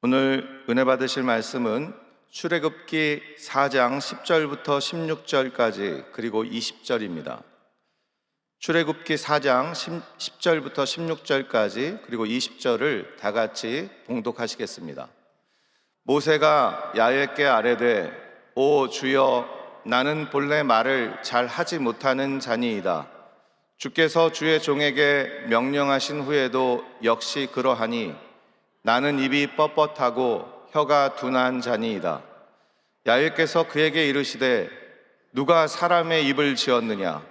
오늘 은혜 받으실 말씀은 출애굽기 4장 10절부터 16절까지 그리고 20절입니다. 출애굽기 4장 10절부터 16절까지 그리고 20절을 다 같이 봉독하시겠습니다. 모세가 야훼께 아뢰되 오 주여 나는 본래 말을 잘 하지 못하는 자니이다. 주께서 주의 종에게 명령하신 후에도 역시 그러하니 나는 입이 뻣뻣하고 혀가 둔한 자니이다. 야훼께서 그에게 이르시되 누가 사람의 입을 지었느냐?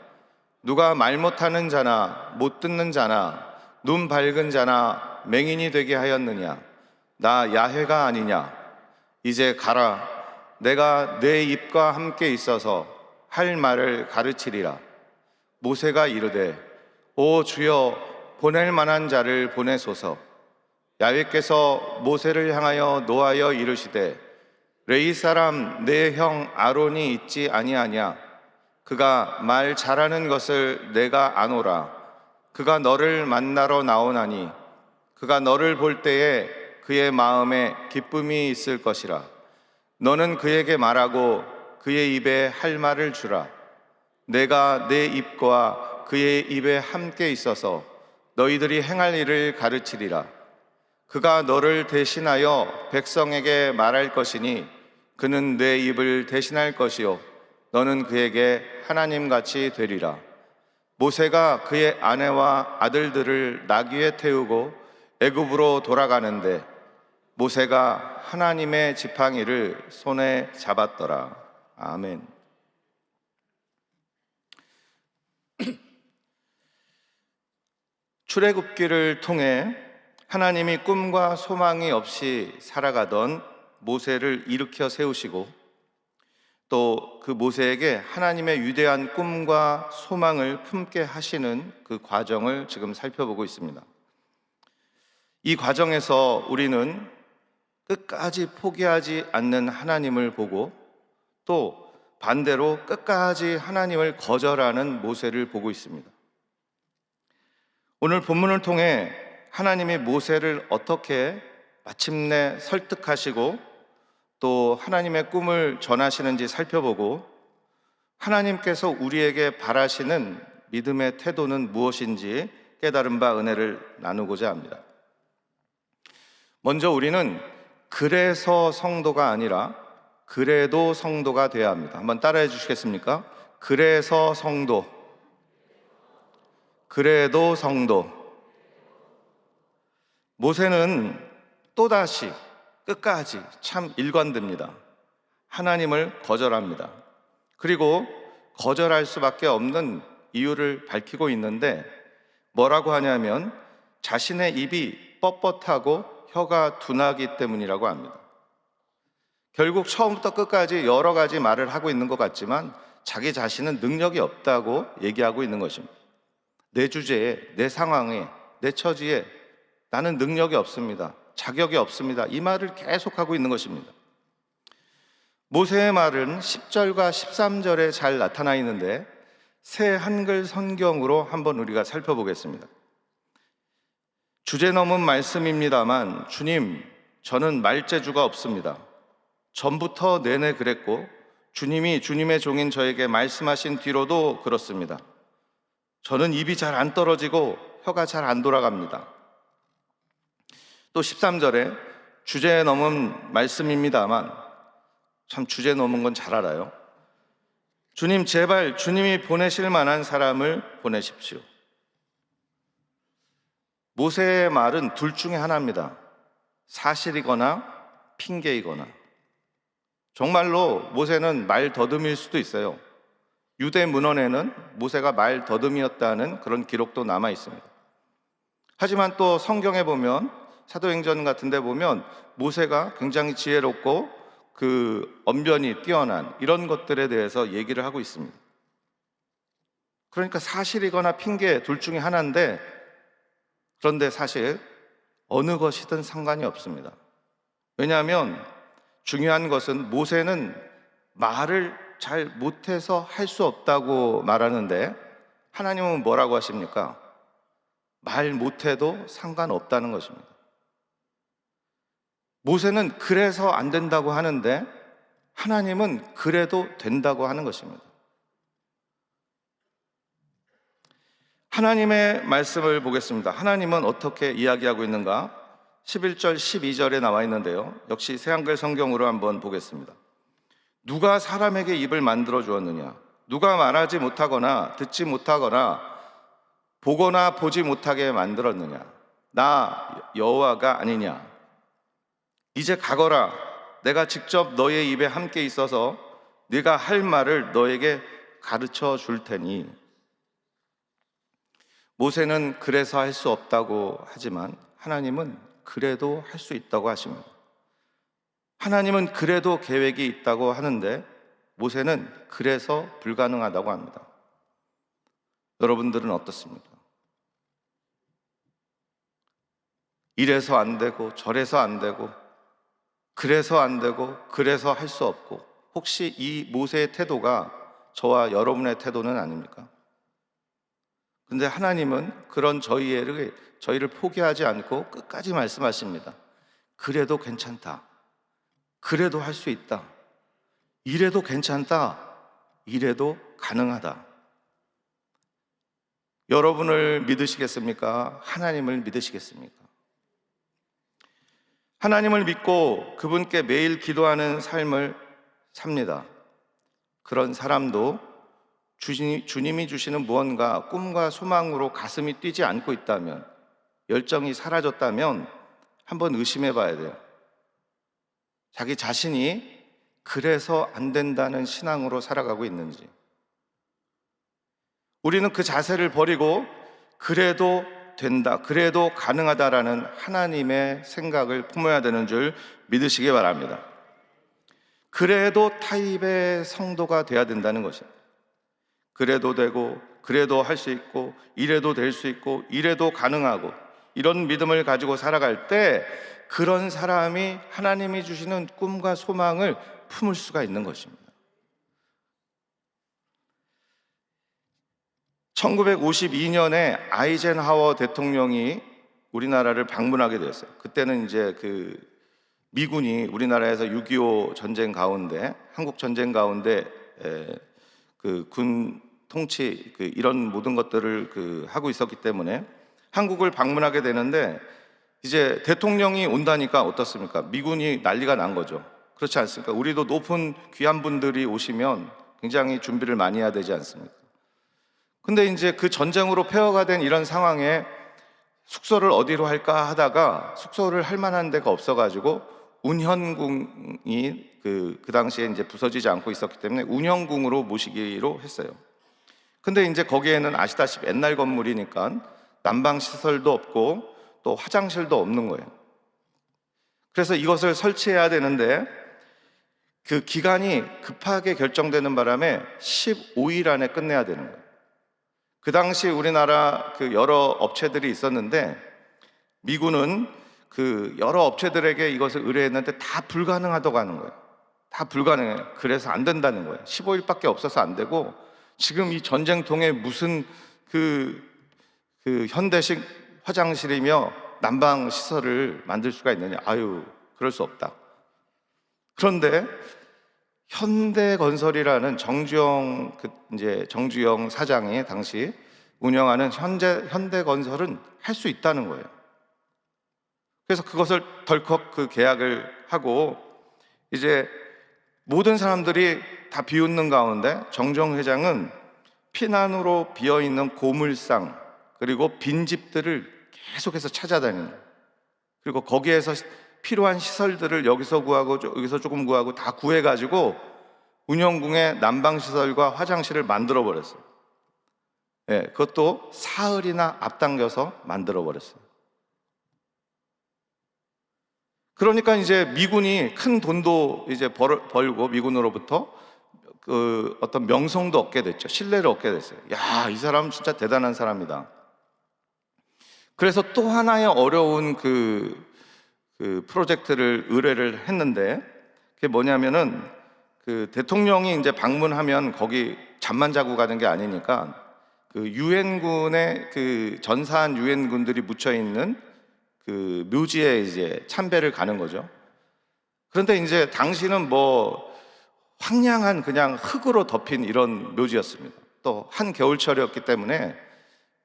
누가 말 못하는 자나 못 듣는 자나 눈 밝은 자나 맹인이 되게 하였느냐? 나 야훼가 아니냐? 이제 가라. 내가 내 입과 함께 있어서 할 말을 가르치리라. 모세가 이르되 오 주여 보낼 만한 자를 보내소서. 야훼께서 모세를 향하여 노하여 이르시되 레위 사람 내 형 아론이 있지 아니하냐? 그가 말 잘하는 것을 내가 아노라. 그가 너를 만나러 나오나니 그가 너를 볼 때에 그의 마음에 기쁨이 있을 것이라. 너는 그에게 말하고 그의 입에 할 말을 주라. 내가 내 입과 그의 입에 함께 있어서 너희들이 행할 일을 가르치리라. 그가 너를 대신하여 백성에게 말할 것이니 그는 내 입을 대신할 것이요 너는 그에게 하나님같이 되리라. 모세가 그의 아내와 아들들을 나귀에 태우고 애굽으로 돌아가는데 모세가 하나님의 지팡이를 손에 잡았더라. 아멘. 출애굽기를 통해 하나님이 꿈과 소망이 없이 살아가던 모세를 일으켜 세우시고 또 그 모세에게 하나님의 위대한 꿈과 소망을 품게 하시는 그 과정을 지금 살펴보고 있습니다. 이 과정에서 우리는 끝까지 포기하지 않는 하나님을 보고 또 반대로 끝까지 하나님을 거절하는 모세를 보고 있습니다. 오늘 본문을 통해 하나님이 모세를 어떻게 마침내 설득하시고 또 하나님의 꿈을 전하시는지 살펴보고 하나님께서 우리에게 바라시는 믿음의 태도는 무엇인지 깨달은 바 은혜를 나누고자 합니다. 먼저 우리는 그래서 성도가 아니라 그래도 성도가 되어야 합니다. 한번 따라해 주시겠습니까? 그래서 성도, 그래도 성도. 모세는 또다시 끝까지 참 일관됩니다. 하나님을 거절합니다. 그리고 거절할 수밖에 없는 이유를 밝히고 있는데 뭐라고 하냐면 자신의 입이 뻣뻣하고 혀가 둔하기 때문이라고 합니다. 결국 처음부터 끝까지 여러 가지 말을 하고 있는 것 같지만 자기 자신은 능력이 없다고 얘기하고 있는 것입니다. 내 주제에, 내 상황에, 내 처지에 나는 능력이 없습니다. 자격이 없습니다. 이 말을 계속하고 있는 것입니다. 모세의 말은 10절과 13절에 잘 나타나 있는데 새 한글 성경으로 한번 우리가 살펴보겠습니다. 주제 넘은 말씀입니다만 주님, 저는 말재주가 없습니다. 전부터 내내 그랬고 주님이 주님의 종인 저에게 말씀하신 뒤로도 그렇습니다. 저는 입이 잘 안 떨어지고 혀가 잘 안 돌아갑니다. 또 13절에 주제 넘은 말씀입니다만 참 주제 넘은 건 잘 알아요. 주님 제발 주님이 보내실 만한 사람을 보내십시오. 모세의 말은 둘 중에 하나입니다. 사실이거나 핑계이거나. 정말로 모세는 말 더듬일 수도 있어요. 유대 문헌에는 모세가 말 더듬이었다는 그런 기록도 남아 있습니다. 하지만 또 성경에 보면 사도행전 같은 데 보면 모세가 굉장히 지혜롭고 그 언변이 뛰어난 이런 것들에 대해서 얘기를 하고 있습니다. 그러니까 사실이거나 핑계 둘 중에 하나인데 그런데 사실 어느 것이든 상관이 없습니다. 왜냐하면 중요한 것은 모세는 말을 잘 못해서 할 수 없다고 말하는데 하나님은 뭐라고 하십니까? 말 못해도 상관없다는 것입니다. 모세는 그래서 안 된다고 하는데 하나님은 그래도 된다고 하는 것입니다. 하나님의 말씀을 보겠습니다. 하나님은 어떻게 이야기하고 있는가? 11절, 12절에 나와 있는데요. 역시 새한글 성경으로 한번 보겠습니다. 누가 사람에게 입을 만들어 주었느냐? 누가 말하지 못하거나 듣지 못하거나 보거나 보지 못하게 만들었느냐? 나 여호와가 아니냐? 이제 가거라. 내가 직접 너의 입에 함께 있어서 네가 할 말을 너에게 가르쳐 줄 테니. 모세는 그래서 할 수 없다고 하지만 하나님은 그래도 할 수 있다고 하십니다. 하나님은 그래도 계획이 있다고 하는데 모세는 그래서 불가능하다고 합니다. 여러분들은 어떻습니까? 이래서 안 되고 저래서 안 되고 그래서 안 되고 그래서 할 수 없고, 혹시 이 모세의 태도가 저와 여러분의 태도는 아닙니까? 근데 하나님은 그런 저희를 포기하지 않고 끝까지 말씀하십니다. 그래도 괜찮다. 그래도 할 수 있다. 이래도 괜찮다. 이래도 가능하다. 여러분을 믿으시겠습니까? 하나님을 믿으시겠습니까? 하나님을 믿고 그분께 매일 기도하는 삶을 삽니다. 그런 사람도 주님이 주시는 무언가 꿈과 소망으로 가슴이 뛰지 않고 있다면, 열정이 사라졌다면 한번 의심해 봐야 돼요. 자기 자신이 그래서 안 된다는 신앙으로 살아가고 있는지. 우리는 그 자세를 버리고 그래도 된다, 그래도 가능하다라는 하나님의 생각을 품어야 되는 줄 믿으시기 바랍니다. 그래도 타입의 성도가 돼야 된다는 것입니다. 그래도 되고 그래도 할 수 있고 이래도 될 수 있고 이래도 가능하고, 이런 믿음을 가지고 살아갈 때 그런 사람이 하나님이 주시는 꿈과 소망을 품을 수가 있는 것입니다. 1952년에 아이젠하워 대통령이 우리나라를 방문하게 되었어요. 그때는 이제 미군이 우리나라에서 6.25 전쟁 가운데, 한국 전쟁 가운데 군 통치 이런 모든 것들을 하고 있었기 때문에 한국을 방문하게 되는데, 이제 대통령이 온다니까 어떻습니까? 미군이 난리가 난 거죠. 그렇지 않습니까? 우리도 높은 귀한 분들이 오시면 굉장히 준비를 많이 해야 되지 않습니까? 근데 이제 그 전쟁으로 폐허가 된 이런 상황에 숙소를 어디로 할까 하다가 숙소를 할 만한 데가 없어가지고 운현궁이 그 당시에 이제 부서지지 않고 있었기 때문에 운현궁으로 모시기로 했어요. 근데 이제 거기에는 아시다시피 옛날 건물이니까 난방 시설도 없고 또 화장실도 없는 거예요. 그래서 이것을 설치해야 되는데 그 기간이 급하게 결정되는 바람에 15일 안에 끝내야 되는 거예요. 그 당시 우리나라 여러 업체들이 있었는데 미군은 여러 업체들에게 이것을 의뢰했는데 다 불가능하다고 하는 거예요. 다 불가능해요. 그래서 안 된다는 거예요. 15일밖에 없어서 안 되고, 지금 이 전쟁통에 무슨 현대식 화장실이며 난방 시설을 만들 수가 있느냐? 아유, 그럴 수 없다. 그런데 현대건설이라는 정주영 사장이 당시 운영하는 현대건설은 할 수 있다는 거예요. 그래서 그것을 덜컥 계약을 하고, 이제 모든 사람들이 다 비웃는 가운데 정주영 회장은 피난으로 비어있는 고물상 그리고 빈집들을 계속해서 찾아다니는 거예요. 그리고 거기에서 필요한 시설들을 여기서 구하고 여기서 조금 구하고 다 구해가지고 운영궁에 난방시설과 화장실을 만들어 버렸어요. 네, 그것도 사흘이나 앞당겨서 만들어 버렸어요. 그러니까 이제 미군이 큰 돈도 이제 벌고 미군으로부터 어떤 명성도 얻게 됐죠. 신뢰를 얻게 됐어요. 야, 이 사람은 진짜 대단한 사람이다. 그래서 또 하나의 어려운 프로젝트를 의뢰를 했는데, 그게 뭐냐면은 대통령이 이제 방문하면 거기 잠만 자고 가는 게 아니니까 유엔군의 전사한 유엔군들이 묻혀 있는 묘지에 이제 참배를 가는 거죠. 그런데 이제 당시는 뭐 황량한 그냥 흙으로 덮인 이런 묘지였습니다. 또 한겨울철이었기 때문에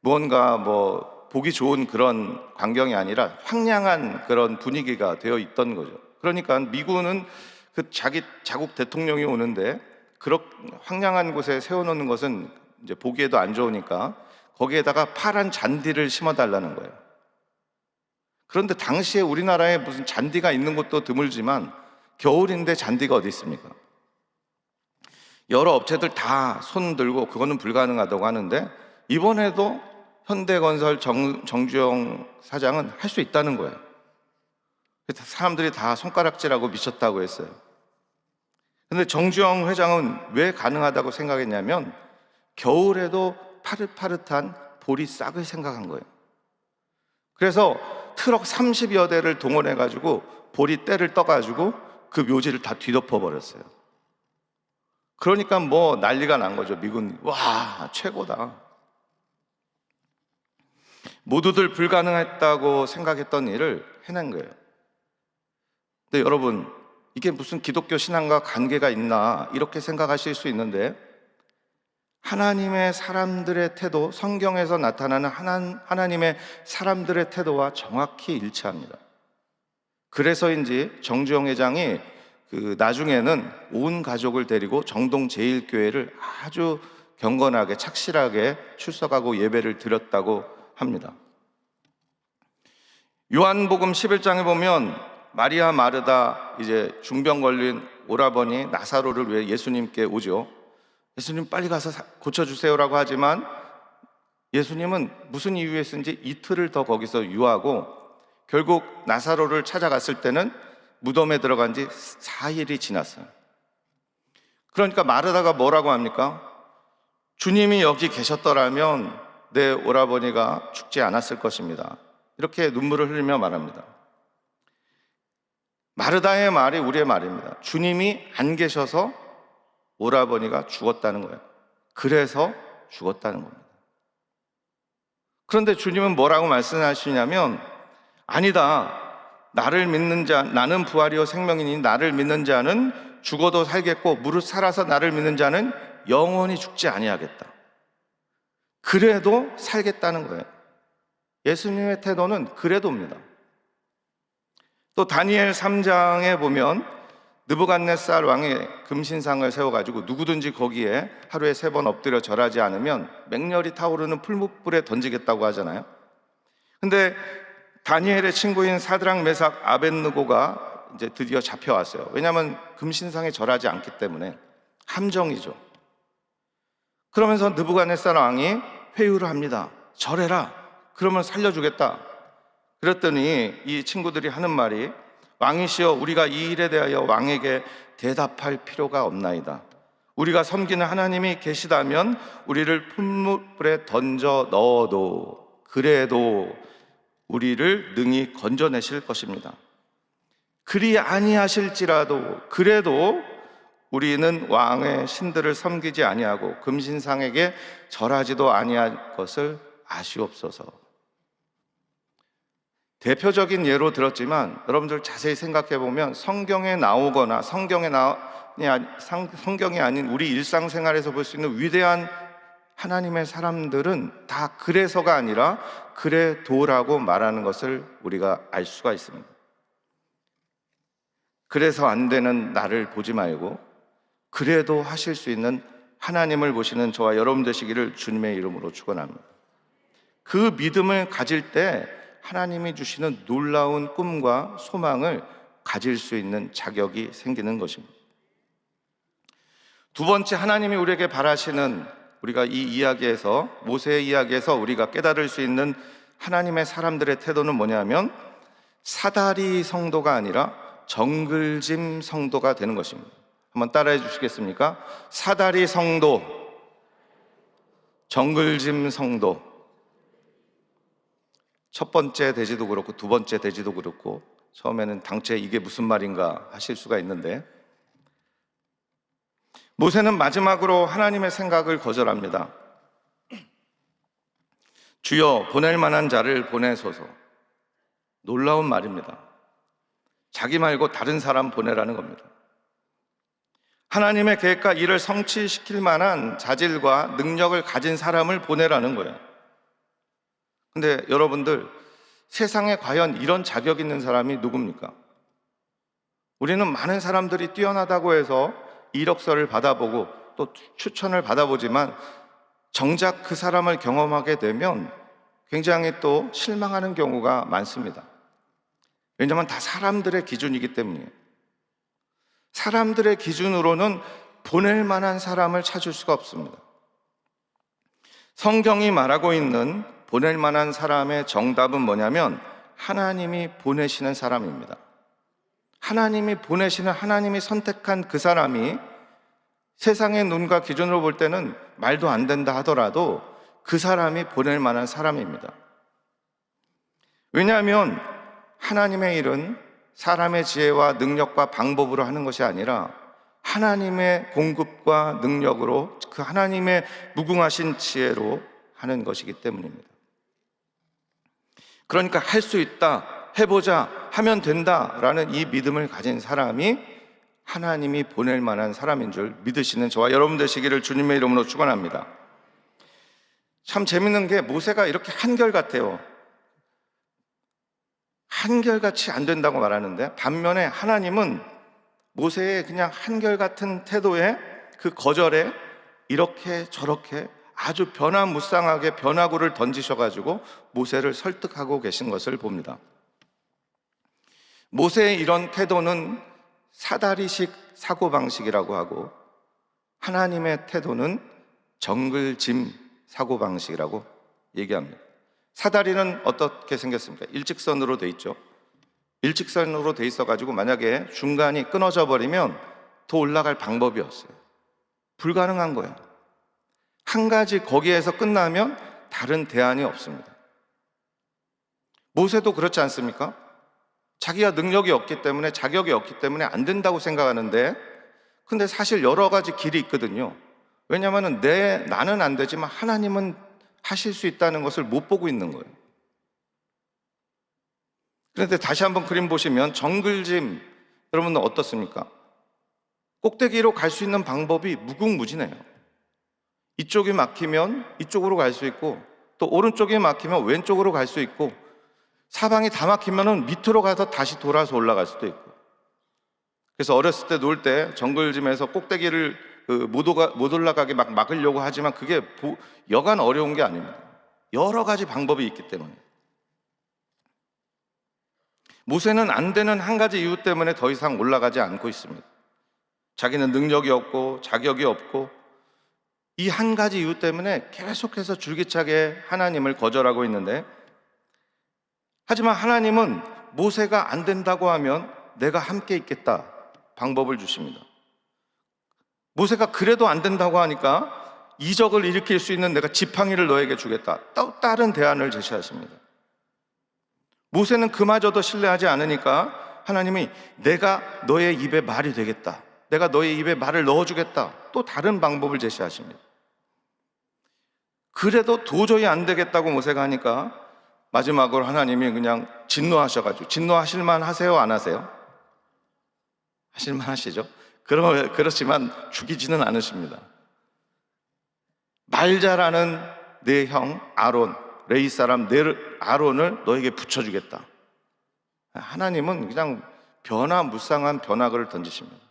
무언가 뭐 보기 좋은 그런 광경이 아니라 황량한 그런 분위기가 되어 있던 거죠. 그러니까 미군은 그 자국 대통령이 오는데 그런 황량한 곳에 세워놓는 것은 이제 보기에도 안 좋으니까 거기에다가 파란 잔디를 심어달라는 거예요. 그런데 당시에 우리나라에 무슨 잔디가 있는 곳도 드물지만 겨울인데 잔디가 어디 있습니까? 여러 업체들 다 손 들고 그거는 불가능하다고 하는데 이번에도 현대건설 정주영 사장은 할 수 있다는 거예요. 그래서 사람들이 다 손가락질하고 미쳤다고 했어요. 근데 정주영 회장은 왜 가능하다고 생각했냐면 겨울에도 파릇파릇한 보리싹을 생각한 거예요. 그래서 트럭 30여 대를 동원해가지고 보리떼를 떠가지고 그 묘지를 다 뒤덮어 버렸어요. 그러니까 뭐 난리가 난 거죠. 미군, 와, 최고다. 모두들 불가능했다고 생각했던 일을 해낸 거예요. 근데 여러분, 이게 무슨 기독교 신앙과 관계가 있나 이렇게 생각하실 수 있는데 하나님의 사람들의 태도, 성경에서 나타나는 하나님의 사람들의 태도와 정확히 일치합니다. 그래서인지 정주영 회장이 나중에는 온 가족을 데리고 정동 제1교회를 아주 경건하게 착실하게 출석하고 예배를 드렸다고 합니다. 요한복음 11장에 보면 마리아 마르다 이제 중병 걸린 오라버니 나사로를 위해 예수님께 오죠. 예수님 빨리 가서 고쳐주세요라고 하지만 예수님은 무슨 이유였는지 이틀을 더 거기서 유하고 결국 나사로를 찾아갔을 때는 무덤에 들어간 지 4일이 지났어요. 그러니까 마르다가 뭐라고 합니까? 주님이 여기 계셨더라면 내 오라버니가 죽지 않았을 것입니다. 이렇게 눈물을 흘리며 말합니다. 마르다의 말이 우리의 말입니다. 주님이 안 계셔서 오라버니가 죽었다는 거예요. 그래서 죽었다는 겁니다. 그런데 주님은 뭐라고 말씀하시냐면 아니다. 나를 믿는 자, 나는 부활이요 생명이니 나를 믿는 자는 죽어도 살겠고 무릇 살아서 나를 믿는 자는 영원히 죽지 아니하겠다. 그래도 살겠다는 거예요. 예수님의 태도는 그래도입니다. 또 다니엘 3장에 보면 느부갓네살 왕의 금신상을 세워가지고 누구든지 거기에 하루에 3번 엎드려 절하지 않으면 맹렬히 타오르는 풀무불에 던지겠다고 하잖아요. 근데 다니엘의 친구인 사드락 메삭 아벳느고가 이제 드디어 잡혀왔어요. 왜냐하면 금신상에 절하지 않기 때문에 함정이죠. 그러면서 느부갓네살 왕이 회유를 합니다. 절해라. 그러면 살려주겠다. 그랬더니 이 친구들이 하는 말이 왕이시여 우리가 이 일에 대하여 왕에게 대답할 필요가 없나이다. 우리가 섬기는 하나님이 계시다면 우리를 풀무불에 던져 넣어도 그래도 우리를 능히 건져내실 것입니다. 그리 아니하실지라도 그래도 우리는 왕의 신들을 섬기지 아니하고 금신상에게 절하지도 아니할 것을 아시옵소서. 대표적인 예로 들었지만 여러분들 자세히 생각해 보면 성경에 나오거나 성경이 아닌 우리 일상생활에서 볼 수 있는 위대한 하나님의 사람들은 다 그래서가 아니라 그래도라고 말하는 것을 우리가 알 수가 있습니다. 그래서 안 되는 나를 보지 말고 그래도 하실 수 있는 하나님을 보시는 저와 여러분 되시기를 주님의 이름으로 축원합니다. 그 믿음을 가질 때 하나님이 주시는 놀라운 꿈과 소망을 가질 수 있는 자격이 생기는 것입니다. 두 번째, 하나님이 우리에게 바라시는, 우리가 이 이야기에서, 모세의 이야기에서 우리가 깨달을 수 있는 하나님의 사람들의 태도는 뭐냐면 사다리 성도가 아니라 정글짐 성도가 되는 것입니다. 한번 따라해 주시겠습니까? 사다리 성도, 정글짐 성도. 첫 번째 돼지도 그렇고 두 번째 돼지도 그렇고 처음에는 당최 이게 무슨 말인가 하실 수가 있는데 모세는 마지막으로 하나님의 생각을 거절합니다. 주여 보낼 만한 자를 보내소서. 놀라운 말입니다. 자기 말고 다른 사람 보내라는 겁니다. 하나님의 계획과 일을 성취시킬 만한 자질과 능력을 가진 사람을 보내라는 거예요. 근데 여러분들, 세상에 과연 이런 자격 있는 사람이 누굽니까? 우리는 많은 사람들이 뛰어나다고 해서 이력서를 받아보고 또 추천을 받아보지만 정작 그 사람을 경험하게 되면 굉장히 또 실망하는 경우가 많습니다. 왜냐하면 다 사람들의 기준이기 때문이에요. 사람들의 기준으로는 보낼 만한 사람을 찾을 수가 없습니다. 성경이 말하고 있는 보낼 만한 사람의 정답은 뭐냐면 하나님이 보내시는 사람입니다. 하나님이 보내시는, 하나님이 선택한 그 사람이 세상의 눈과 기준으로 볼 때는 말도 안 된다 하더라도 그 사람이 보낼 만한 사람입니다. 왜냐하면 하나님의 일은 사람의 지혜와 능력과 방법으로 하는 것이 아니라 하나님의 공급과 능력으로, 그 하나님의 무궁하신 지혜로 하는 것이기 때문입니다. 그러니까 할 수 있다, 해보자, 하면 된다라는 이 믿음을 가진 사람이 하나님이 보낼 만한 사람인 줄 믿으시는 저와 여러분 되시기를 주님의 이름으로 축원합니다. 참 재밌는 게 모세가 이렇게 한결같아요. 한결같이 안 된다고 말하는데 반면에 하나님은 모세의 그냥 한결같은 태도에, 그 거절에 이렇게 저렇게 아주 변화무쌍하게 변화구를 던지셔가지고 모세를 설득하고 계신 것을 봅니다. 모세의 이런 태도는 사다리식 사고방식이라고 하고 하나님의 태도는 정글짐 사고방식이라고 얘기합니다. 사다리는 어떻게 생겼습니까? 일직선으로 돼 있죠. 일직선으로 돼 있어가지고 만약에 중간이 끊어져 버리면 더 올라갈 방법이 없어요. 불가능한 거예요. 한 가지 거기에서 끝나면 다른 대안이 없습니다. 모세도 그렇지 않습니까? 자기가 능력이 없기 때문에, 자격이 없기 때문에 안 된다고 생각하는데, 근데 사실 여러 가지 길이 있거든요. 왜냐하면 나는 안 되지만 하나님은 하실 수 있다는 것을 못 보고 있는 거예요. 그런데 다시 한번 그림 보시면 정글짐, 여러분은 어떻습니까? 꼭대기로 갈 수 있는 방법이 무궁무진해요. 이쪽이 막히면 이쪽으로 갈 수 있고, 또 오른쪽이 막히면 왼쪽으로 갈 수 있고, 사방이 다 막히면 밑으로 가서 다시 돌아서 올라갈 수도 있고. 그래서 어렸을 때 놀 때 정글짐에서 꼭대기를 못 올라가게 막 막으려고 하지만 그게 여간 어려운 게 아닙니다. 여러 가지 방법이 있기 때문에. 모세는 안 되는 한 가지 이유 때문에 더 이상 올라가지 않고 있습니다. 자기는 능력이 없고 자격이 없고 이 한 가지 이유 때문에 계속해서 줄기차게 하나님을 거절하고 있는데, 하지만 하나님은 모세가 안 된다고 하면 내가 함께 있겠다 방법을 주십니다. 모세가 그래도 안 된다고 하니까 이적을 일으킬 수 있는 내가 지팡이를 너에게 주겠다, 또 다른 대안을 제시하십니다. 모세는 그마저도 신뢰하지 않으니까 하나님이 내가 너의 입에 말이 되겠다, 내가 너의 입에 말을 넣어주겠다, 또 다른 방법을 제시하십니다. 그래도 도저히 안 되겠다고 모세가 하니까 마지막으로 하나님이 그냥 진노하셔가지고, 진노하실만 하세요, 안 하세요? 하실만 하시죠? 그렇지만 죽이지는 않으십니다. 말 잘하는 내 형 아론, 레위 사람 아론을 너에게 붙여주겠다. 하나님은 그냥 변화무쌍한 변화구를 던지십니다.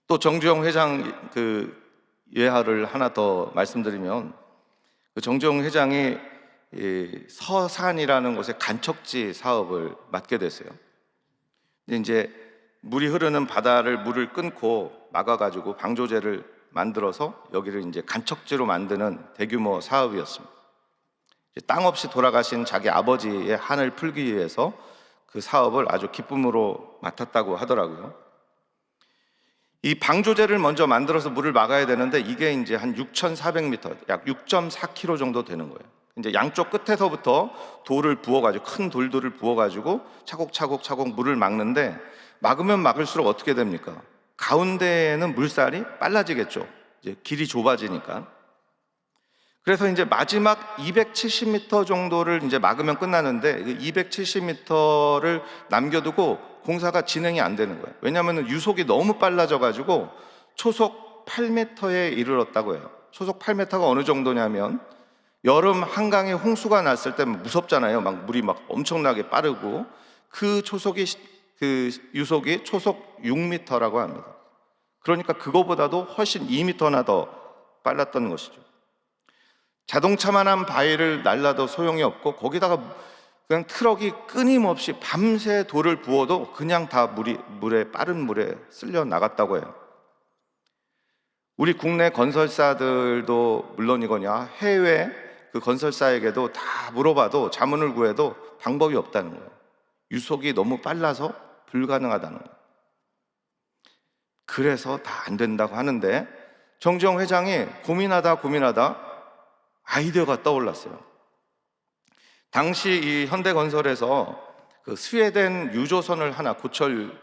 또 정주영 회장 예화를 하나 더 말씀드리면, 그 정주영 회장이 서산이라는 곳에 간척지 사업을 맡게 됐어요. 이제 물이 흐르는 바다를 물을 끊고 막아가지고 방조제를 만들어서 여기를 이제 간척지로 만드는 대규모 사업이었습니다. 땅 없이 돌아가신 자기 아버지의 한을 풀기 위해서 그 사업을 아주 기쁨으로 맡았다고 하더라고요. 이 방조제를 먼저 만들어서 물을 막아야 되는데 이게 이제 한 6,400m, 약 6.4km 정도 되는 거예요. 이제 양쪽 끝에서부터 돌을 부어가지고, 큰 돌들을 부어가지고 차곡차곡 물을 막는데, 막으면 막을수록 어떻게 됩니까? 가운데에는 물살이 빨라지겠죠. 이제 길이 좁아지니까. 그래서 이제 마지막 270m 정도를 이제 막으면 끝나는데 270m를 남겨두고 공사가 진행이 안 되는 거예요. 왜냐하면 유속이 너무 빨라져 가지고 초속 8m에 이르렀다고 해요. 초속 8m가 어느 정도냐면 여름 한강에 홍수가 났을 때 무섭잖아요. 막 물이 막 엄청나게 빠르고 그 초속이 그 유속이 초속 6m라고 합니다. 그러니까 그거보다도 훨씬 2m나 더 빨랐던 것이죠. 자동차만한 바위를 날라도 소용이 없고 거기다가 그냥 트럭이 끊임없이 밤새 돌을 부어도 그냥 다 물에 빠른 물에 쓸려 나갔다고 해요. 우리 국내 건설사들도 물론이거냐 해외 그 건설사에게도 다 물어봐도 자문을 구해도 방법이 없다는 거예요. 유속이 너무 빨라서 불가능하다는 거예요. 그래서 다 안 된다고 하는데 정주영 회장이 고민하다 아이디어가 떠올랐어요. 당시 이 현대건설에서 그 스웨덴 유조선을 하나 고철을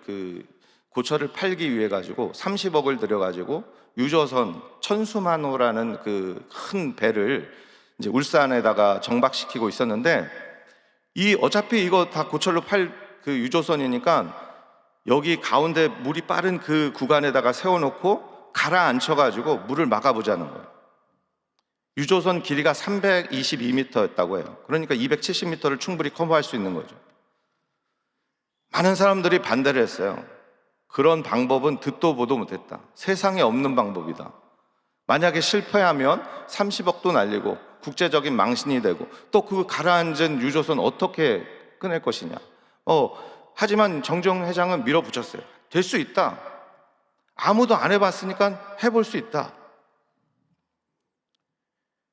팔기 위해 가지고 30억을 들여 가지고 유조선 천수만호라는 그 큰 배를 이제 울산에다가 정박시키고 있었는데 어차피 이거 다 고철로 팔 그 유조선이니까 여기 가운데 물이 빠른 그 구간에다가 세워놓고 가라앉혀가지고 물을 막아보자는 거예요. 유조선 길이가 322m였다고 해요. 그러니까 270m를 충분히 커버할 수 있는 거죠. 많은 사람들이 반대를 했어요. 그런 방법은 듣도 보도 못했다. 세상에 없는 방법이다. 만약에 실패하면 30억도 날리고 국제적인 망신이 되고 또 그 가라앉은 유조선 어떻게 꺼낼 것이냐. 하지만 정주영 회장은 밀어붙였어요. 될 수 있다. 아무도 안 해봤으니까 해볼 수 있다.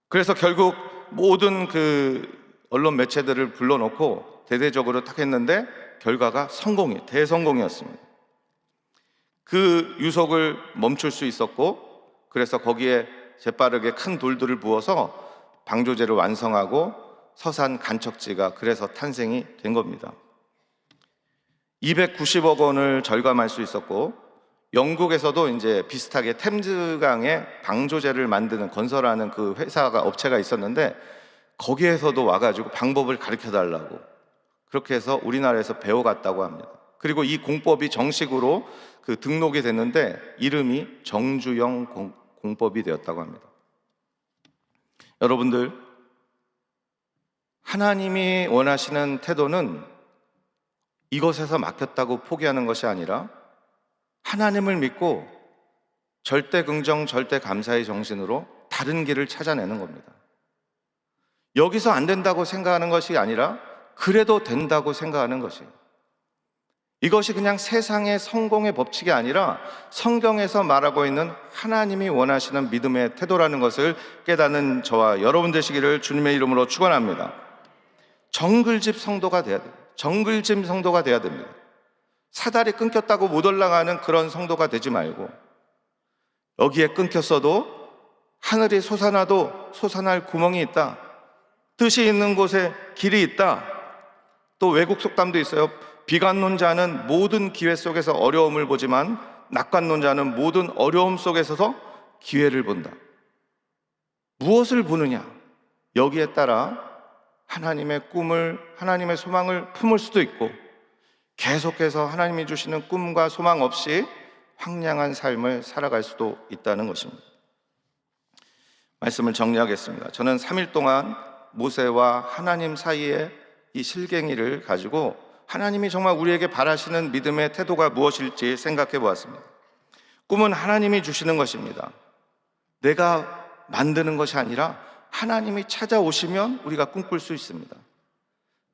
그래서 결국 모든 그 언론 매체들을 불러놓고 대대적으로 딱 했는데 결과가 대성공이었습니다. 그 유속을 멈출 수 있었고 그래서 거기에 재빠르게 큰 돌들을 부어서 방조제를 완성하고 서산 간척지가 그래서 탄생이 된 겁니다. 290억 원을 절감할 수 있었고 영국에서도 이제 비슷하게 템즈강에 방조제를 만드는 건설하는 그 업체가 있었는데 거기에서도 와가지고 방법을 가르쳐 달라고 그렇게 해서 우리나라에서 배워갔다고 합니다. 그리고 이 공법이 정식으로 그 등록이 됐는데 이름이 정주영 공법이 되었다고 합니다. 여러분들, 하나님이 원하시는 태도는 이것에서 막혔다고 포기하는 것이 아니라 하나님을 믿고 절대 긍정, 절대 감사의 정신으로 다른 길을 찾아내는 겁니다. 여기서 안 된다고 생각하는 것이 아니라 그래도 된다고 생각하는 것이에요. 이것이 그냥 세상의 성공의 법칙이 아니라 성경에서 말하고 있는 하나님이 원하시는 믿음의 태도라는 것을 깨닫는 저와 여러분 되시기를 주님의 이름으로 축원합니다. 정글집 성도가 돼야 돼요. 정글짐 성도가 돼야 됩니다. 사다리 끊겼다고 못 올라가는 그런 성도가 되지 말고 여기에 끊겼어도 하늘이 솟아나도 솟아날 구멍이 있다. 뜻이 있는 곳에 길이 있다. 또 외국 속담도 있어요. 비관론자는 모든 기회 속에서 어려움을 보지만 낙관론자는 모든 어려움 속에서 기회를 본다. 무엇을 보느냐? 여기에 따라 하나님의 꿈을, 하나님의 소망을 품을 수도 있고 계속해서 하나님이 주시는 꿈과 소망 없이 황량한 삶을 살아갈 수도 있다는 것입니다. 말씀을 정리하겠습니다. 저는 3일 동안 모세와 하나님 사이의 이 실갱이를 가지고 하나님이 정말 우리에게 바라시는 믿음의 태도가 무엇일지 생각해 보았습니다. 꿈은 하나님이 주시는 것입니다. 내가 만드는 것이 아니라 하나님이 찾아오시면 우리가 꿈꿀 수 있습니다.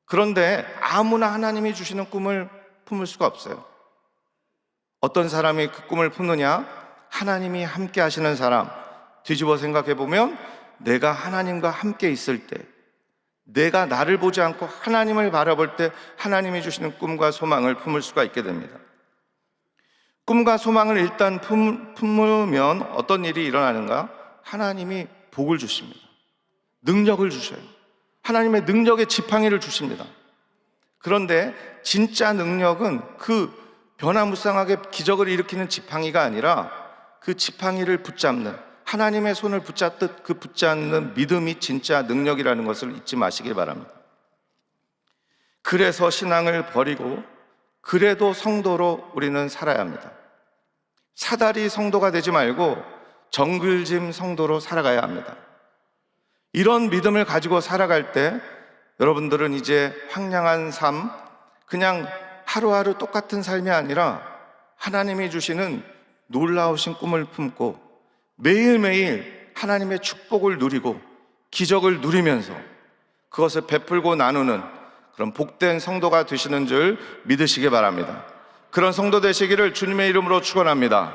그런데 아무나 하나님이 주시는 꿈을 품을 수가 없어요. 어떤 사람이 그 꿈을 품느냐? 하나님이 함께 하시는 사람. 뒤집어 생각해 보면 내가 하나님과 함께 있을 때, 내가 나를 보지 않고 하나님을 바라볼 때 하나님이 주시는 꿈과 소망을 품을 수가 있게 됩니다. 꿈과 소망을 일단 품으면 어떤 일이 일어나는가? 하나님이 복을 주십니다. 능력을 주셔요. 하나님의 능력의 지팡이를 주십니다. 그런데 진짜 능력은 그 변화무쌍하게 기적을 일으키는 지팡이가 아니라 그 지팡이를 붙잡는 하나님의 손을 붙잡듯 그 붙잡는 믿음이 진짜 능력이라는 것을 잊지 마시길 바랍니다. 그래서 신앙을 버리고 그래도 성도로 우리는 살아야 합니다. 사다리 성도가 되지 말고 정글짐 성도로 살아가야 합니다. 이런 믿음을 가지고 살아갈 때 여러분들은 이제 황량한 삶, 그냥 하루하루 똑같은 삶이 아니라 하나님이 주시는 놀라우신 꿈을 품고 매일매일 하나님의 축복을 누리고 기적을 누리면서 그것을 베풀고 나누는 그런 복된 성도가 되시는 줄 믿으시기 바랍니다. 그런 성도 되시기를 주님의 이름으로 축원합니다.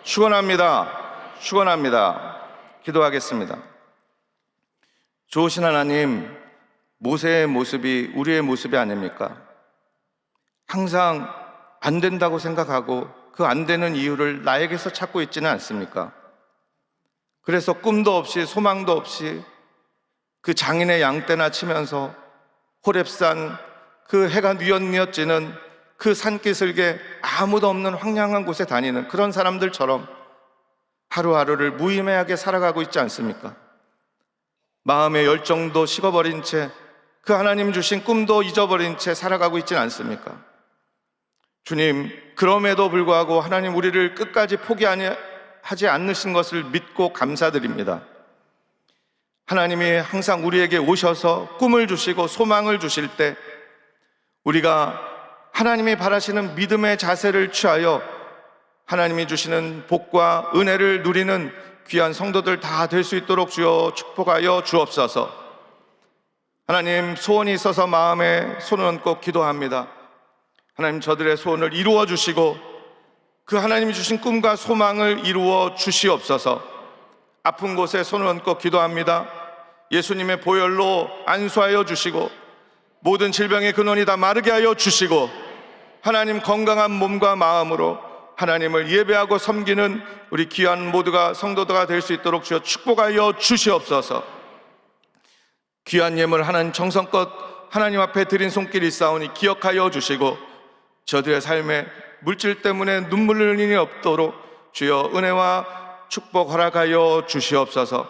축원합니다. 축원합니다. 기도하겠습니다. 좋으신 하나님, 모세의 모습이 우리의 모습이 아닙니까? 항상 안 된다고 생각하고 그 안 되는 이유를 나에게서 찾고 있지는 않습니까? 그래서 꿈도 없이 소망도 없이 그 장인의 양떼나 치면서 호렙산 그 해가 뉘엿뉘엿 지는 그 산기슭에 아무도 없는 황량한 곳에 다니는 그런 사람들처럼 하루하루를 무의미하게 살아가고 있지 않습니까? 마음의 열정도 식어버린 채 그 하나님 주신 꿈도 잊어버린 채 살아가고 있지는 않습니까? 주님, 그럼에도 불구하고 하나님 우리를 끝까지 포기하지 않으신 것을 믿고 감사드립니다. 하나님이 항상 우리에게 오셔서 꿈을 주시고 소망을 주실 때 우리가 하나님이 바라시는 믿음의 자세를 취하여 하나님이 주시는 복과 은혜를 누리는 귀한 성도들 다 될 수 있도록 주여 축복하여 주옵소서. 하나님, 소원이 있어서 마음에 손을 얹고 기도합니다. 하나님, 저들의 소원을 이루어 주시고 그 하나님이 주신 꿈과 소망을 이루어 주시옵소서. 아픈 곳에 손을 얹고 기도합니다. 예수님의 보혈로 안수하여 주시고 모든 질병의 근원이 다 마르게 하여 주시고 하나님 건강한 몸과 마음으로 하나님을 예배하고 섬기는 우리 귀한 모두가 성도가 될 수 있도록 주여 축복하여 주시옵소서. 귀한 예물 하나님 정성껏 하나님 앞에 드린 손길이 있사오니 기억하여 주시고 저들의 삶에 물질 때문에 눈물 흘리는 일이 없도록 주여 은혜와 축복 허락하여 주시옵소서.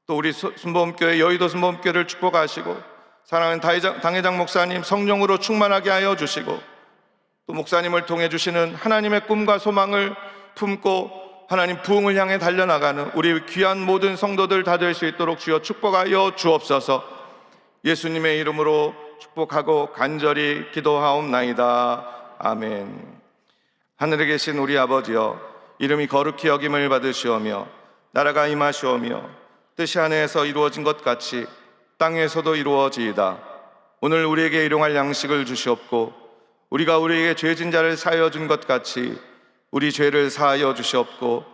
또 우리 순복음교회 여의도 순복음교회를 축복하시고 사랑하는 당회장 목사님 성령으로 충만하게 하여 주시고 또 목사님을 통해 주시는 하나님의 꿈과 소망을 품고 하나님 부흥을 향해 달려나가는 우리 귀한 모든 성도들 다 될 수 있도록 주여 축복하여 주옵소서. 예수님의 이름으로 축복하고 간절히 기도하옵나이다. 아멘. 하늘에 계신 우리 아버지여, 이름이 거룩히 여김을 받으시오며 나라가 임하시오며 뜻이 하늘에서 이루어진 것 같이 땅에서도 이루어지이다. 오늘 우리에게 일용할 양식을 주시옵고 우리가 우리에게 죄진 자를 사하여 준 것 같이 우리 죄를 사하여 주시옵고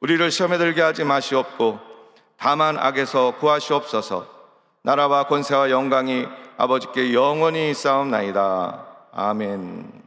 우리를 시험에 들게 하지 마시옵고 다만 악에서 구하시옵소서. 나라와 권세와 영광이 아버지께 영원히 있사옵나이다. 아멘.